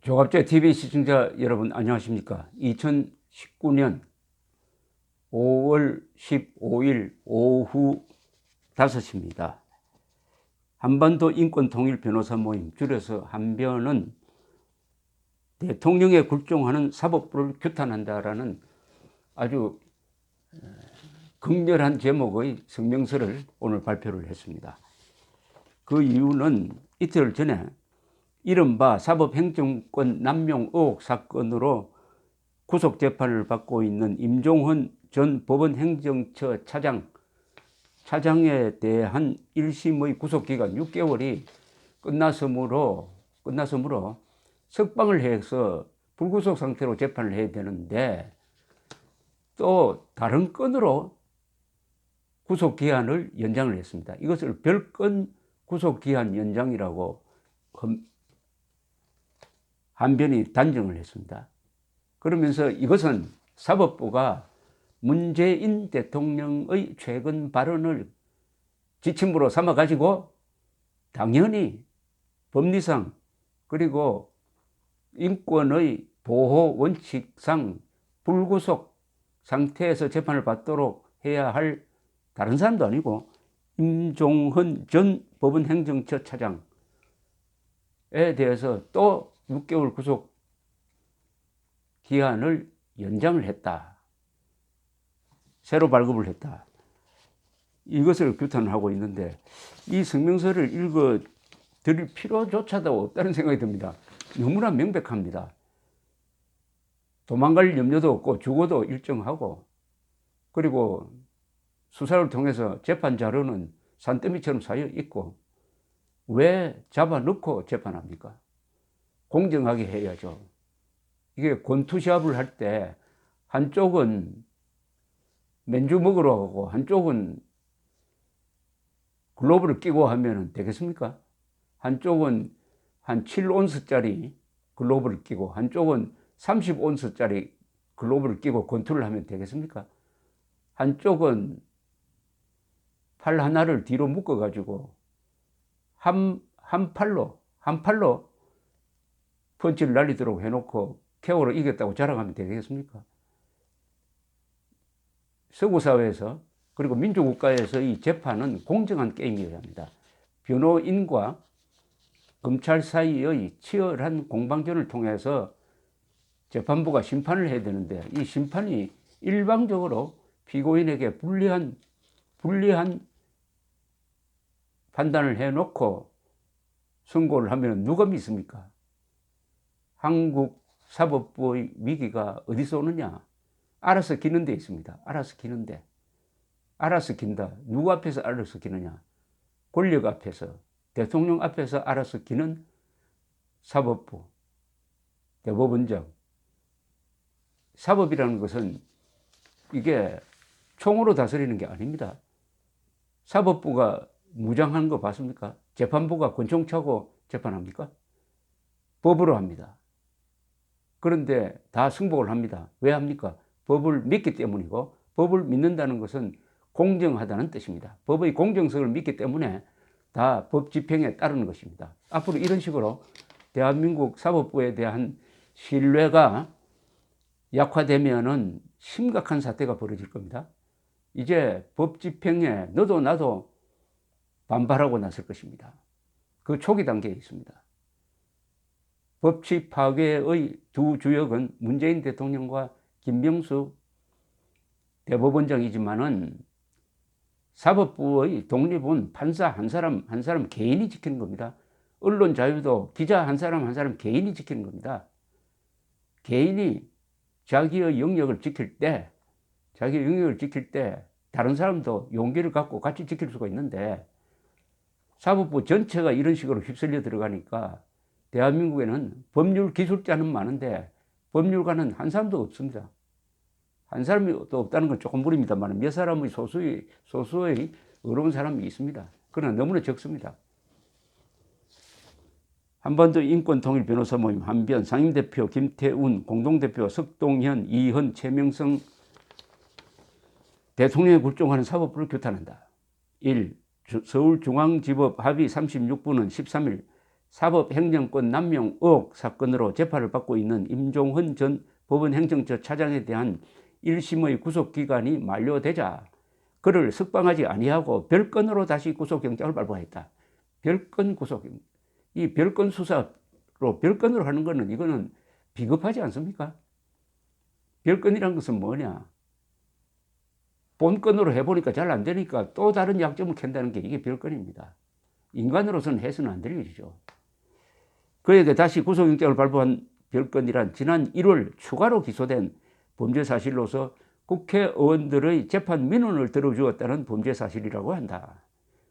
조갑제 TV 시청자 여러분 안녕하십니까? 2019년 5월 15일 오후 5시입니다. 한반도 인권통일 변호사 모임 줄여서 한변은 대통령에 굴종하는 사법부를 규탄한다라는 아주 극렬한 제목의 성명서를 오늘 발표를 했습니다. 그 이유는 이틀 전에 이른바 사법행정권 남용 의혹 사건으로 구속재판을 받고 있는 임종헌 전 법원행정처 차장에 대한 1심의 구속기간 6개월이 끝났으므로 석방을 해서 불구속 상태로 재판을 해야 되는데 또 다른 건으로 구속기한을 연장을 했습니다. 이것을 별건 구속기한 연장이라고 한변이 단정을 했습니다. 그러면서 이것은 사법부가 문재인 대통령의 최근 발언을 지침으로 삼아가지고 당연히 법리상 그리고 인권의 보호 원칙상 불구속 상태에서 재판을 받도록 해야 할 다른 사람도 아니고 임종헌 전 법원행정처 차장에 대해서 또 6개월 구속 기한을 연장을 했다. 새로 발급을 했다. 이것을 규탄하고 있는데 이 성명서를 읽어 드릴 필요조차도 없다는 생각이 듭니다. 너무나 명백합니다. 도망갈 염려도 없고 죽어도 일정하고 그리고 수사를 통해서 재판 자료는 산더미처럼 쌓여 있고 왜 잡아넣고 재판합니까? 공정하게 해야죠. 이게 권투시합을 할 때 한쪽은 맨주 먹으러 가고 한쪽은 글로브를 끼고 하면 되겠습니까? 한쪽은 한 7온스짜리 글로브를 끼고 한쪽은 30온스짜리 글로브를 끼고 권투를 하면 되겠습니까? 한쪽은 팔 하나를 뒤로 묶어가지고 한 팔로 펀치를 날리도록 해놓고 KO로 이겼다고 자랑하면 되겠습니까? 서구사회에서 그리고 민주국가에서 이 재판은 공정한 게임이어야 합니다. 변호인과 검찰 사이의 치열한 공방전을 통해서 재판부가 심판을 해야 되는데 이 심판이 일방적으로 피고인에게 불리한 판단을 해놓고 선고를 하면 누가 믿습니까? 한국 사법부의 위기가 어디서 오느냐? 알아서 기는 데 있습니다. 알아서 기는데. 알아서 긴다. 누구 앞에서 알아서 기느냐? 권력 앞에서, 대통령 앞에서 알아서 기는 사법부, 대법원장. 사법이라는 것은 이게 총으로 다스리는 게 아닙니다. 사법부가 무장하는 거 봤습니까? 재판부가 권총 차고 재판합니까? 법으로 합니다. 그런데 다 승복을 합니다. 왜 합니까? 법을 믿기 때문이고 법을 믿는다는 것은 공정하다는 뜻입니다. 법의 공정성을 믿기 때문에 다 법 집행에 따르는 것입니다. 앞으로 이런 식으로 대한민국 사법부에 대한 신뢰가 약화되면은 심각한 사태가 벌어질 겁니다. 이제 법 집행에 너도 나도 반발하고 나설 것입니다. 그 초기 단계에 있습니다. 법치 파괴의 두 주역은 문재인 대통령과 김명수 대법원장이지만은 사법부의 독립은 판사 한 사람 개인이 지키는 겁니다. 언론 자유도 기자 한 사람 개인이 지키는 겁니다. 개인이 자기의 영역을 지킬 때 다른 사람도 용기를 갖고 같이 지킬 수가 있는데 사법부 전체가 이런 식으로 휩쓸려 들어가니까 대한민국에는 법률 기술자는 많은데 법률가는 한 사람도 없습니다. 한 사람이 또 없다는 건 조금 무리입니다만 몇 사람의 소수의 어려운 사람이 있습니다. 그러나 너무나 적습니다. 한반도 인권통일 변호사 모임 한변 상임대표 김태훈, 공동대표 석동현, 이현, 최명성 대통령에 굴종하는 사법부를 규탄한다. 1. 서울중앙지법 합의 36부는 13일 사법행정권 남용 의혹 사건으로 재판을 받고 있는 임종헌 전 법원행정처 차장에 대한 1심의 구속기간이 만료되자 그를 석방하지 아니하고 별건으로 다시 구속영장을 발부하였다. 별건 구속. 이 별건 수사로 별건으로 하는 거는 이거는 비겁하지 않습니까? 별건이란 것은 뭐냐? 본건으로 해보니까 잘 안 되니까 또 다른 약점을 캔다는 게 이게 별건입니다. 인간으로서는 해서는 안 될 일이죠. 그에게 다시 구속영장을 발부한 별건이란 지난 1월 추가로 기소된 범죄 사실로서 국회의원들의 재판 민원을 들어주었다는 범죄 사실이라고 한다.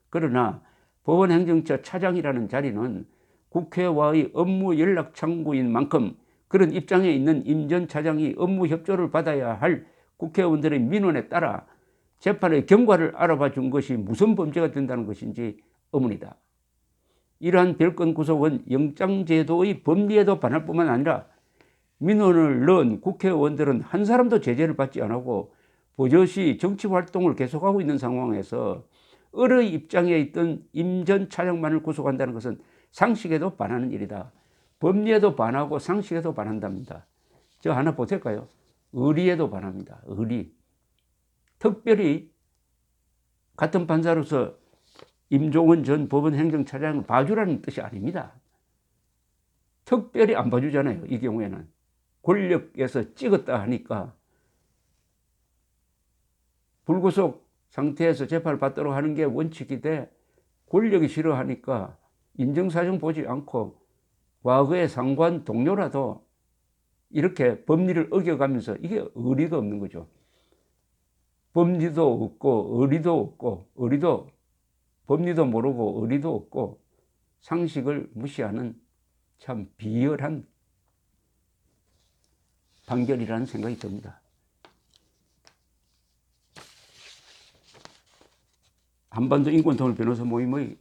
그러나 법원행정처 차장이라는 자리는 국회와의 업무 연락 창구인 만큼 그런 입장에 있는 임 전 차장이 업무 협조를 받아야 할 국회의원들의 민원에 따라 재판의 경과를 알아봐 준 것이 무슨 범죄가 된다는 것인지 의문이다. 이러한 별건 구속은 영장제도의 법리에도 반할 뿐만 아니라 민원을 넣은 국회의원들은 한 사람도 제재를 받지 않고 버젓이 정치활동을 계속하고 있는 상황에서 을의 입장에 있던 임 전 차장만을 구속한다는 것은 상식에도 반하는 일이다. 법리에도 반하고 상식에도 반한답니다. 저 하나 보실까요? 의리에도 반합니다. 의리. 특별히 같은 판사로서 임종헌 전 법원행정차장을 봐주라는 뜻이 아닙니다. 특별히 안 봐주잖아요. 이 경우에는. 권력에서 찍었다 하니까 불구속 상태에서 재판을 받도록 하는 게 원칙이 돼 권력이 싫어하니까 인정사정 보지 않고 과거의 상관 동료라도 이렇게 법리를 어겨가면서 이게 의리가 없는 거죠. 법리도 없고 의리도 없고 법리도 모르고 의리도 없고 상식을 무시하는 참 비열한 판결이라는 생각이 듭니다. 한반도 인권통일 변호사 모임의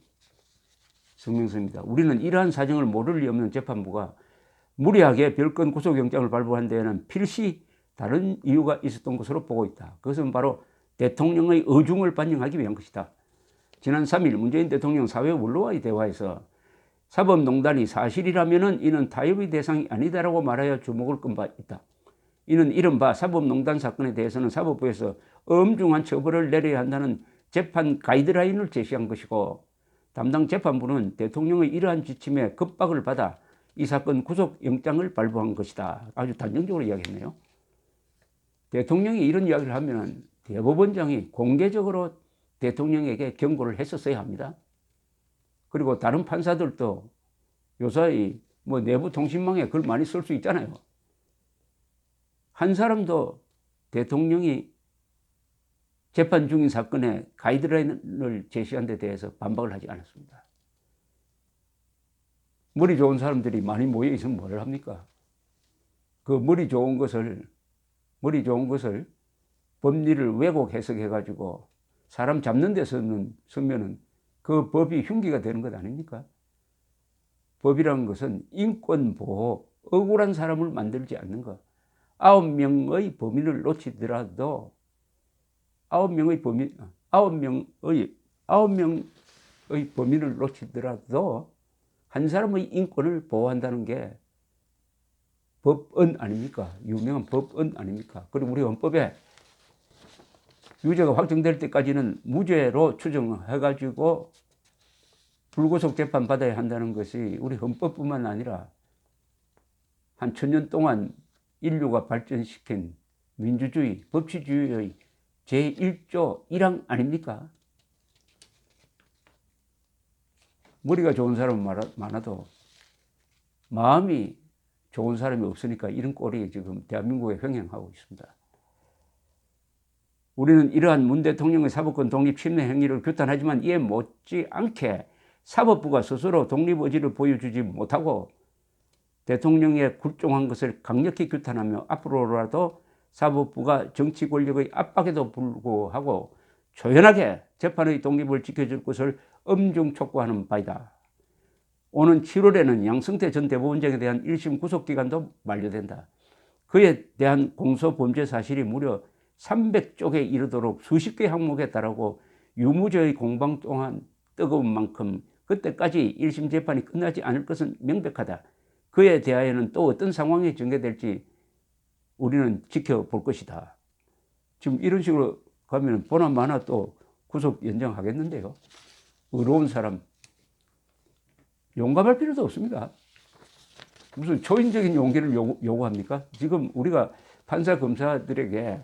성명서입니다. 우리는 이러한 사정을 모를 리 없는 재판부가 무리하게 별건 구속영장을 발부한 데에는 필시 다른 이유가 있었던 것으로 보고 있다. 그것은 바로 대통령의 의중을 반영하기 위한 것이다. 지난 3일 문재인 대통령 사회 원로와의 대화에서 사법농단이 사실이라면 이는 타협의 대상이 아니다라고 말하여 주목을 끈 바 있다. 이는 이른바 사법농단 사건에 대해서는 사법부에서 엄중한 처벌을 내려야 한다는 재판 가이드라인을 제시한 것이고 담당 재판부는 대통령의 이러한 지침에 겁박을 받아 이 사건 구속영장을 발부한 것이다. 아주 단정적으로 이야기했네요. 대통령이 이런 이야기를 하면 대법원장이 공개적으로 대통령에게 경고를 했었어야 합니다. 그리고 다른 판사들도 요사이 내부 통신망에 글 많이 쓸 수 있잖아요. 한 사람도 대통령이 재판 중인 사건에 가이드라인을 제시한 데 대해서 반박을 하지 않았습니다. 머리 좋은 사람들이 많이 모여 있으면 뭘 합니까? 그 머리 좋은 것을 법리를 왜곡 해석해가지고 사람 잡는 데 서면은 그 법이 흉기가 되는 것 아닙니까? 법이라는 것은 인권보호, 억울한 사람을 만들지 않는 것. 9명의 범인을 놓치더라도 9명의 범인을 놓치더라도 한 사람의 인권을 보호한다는 게 법은 아닙니까? 유명한 법은 아닙니까? 그리고 우리 헌법에 유죄가 확정될 때까지는 무죄로 추정해가지고 불구속 재판 받아야 한다는 것이 우리 헌법뿐만 아니라 한 1000년 동안 인류가 발전시킨 민주주의, 법치주의의 제1조 1항 아닙니까? 머리가 좋은 사람은 많아도 마음이 좋은 사람이 없으니까 이런 꼴이 지금 대한민국에 횡행하고 있습니다. 우리는 이러한 문 대통령의 사법권 독립 침해 행위를 규탄하지만 이에 못지않게 사법부가 스스로 독립 의지를 보여주지 못하고 대통령의 굴종한 것을 강력히 규탄하며 앞으로라도 사법부가 정치 권력의 압박에도 불구하고 조연하게 재판의 독립을 지켜줄 것을 엄중 촉구하는 바이다. 오는 7월에는 양승태 전 대법원장에 대한 1심 구속기간도 만료된다. 그에 대한 공소범죄 사실이 무려 300쪽에 이르도록 수십 개 항목에 달하고 유무죄의 공방 또한 뜨거운 만큼 그때까지 1심 재판이 끝나지 않을 것은 명백하다. 그에 대하여는 또 어떤 상황이 전개될지 우리는 지켜볼 것이다. 지금 이런 식으로 가면 보나마나 또 구속 연장하겠는데요. 의로운 사람 용감할 필요도 없습니다. 무슨 초인적인 용기를 요구합니까? 지금 우리가 판사 검사들에게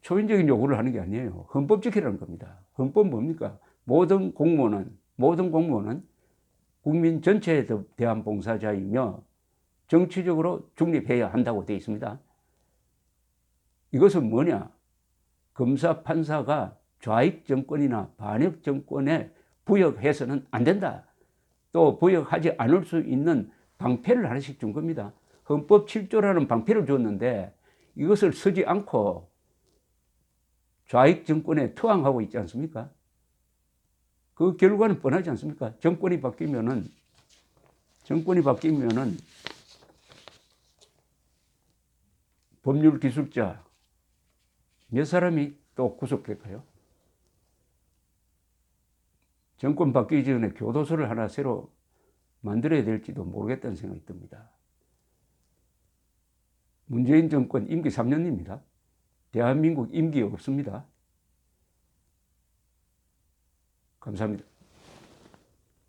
초인적인 요구를 하는 게 아니에요. 헌법 지키라는 겁니다. 헌법 뭡니까? 모든 공무원은 국민 전체에 대한 봉사자이며 정치적으로 중립해야 한다고 되어 있습니다. 이것은 뭐냐? 검사, 판사가 좌익 정권이나 반역 정권에 부역해서는 안 된다. 또 부역하지 않을 수 있는 방패를 하나씩 준 겁니다. 헌법 7조라는 방패를 줬는데 이것을 쓰지 않고 좌익 정권에 투항하고 있지 않습니까? 그 결과는 뻔하지 않습니까? 정권이 바뀌면은 법률 기술자 몇 사람이 또 구속될까요? 정권 바뀌기 전에 교도소를 하나 새로 만들어야 될지도 모르겠다는 생각이 듭니다. 문재인 정권 임기 3년입니다. 대한민국 임기 없습니다. 감사합니다.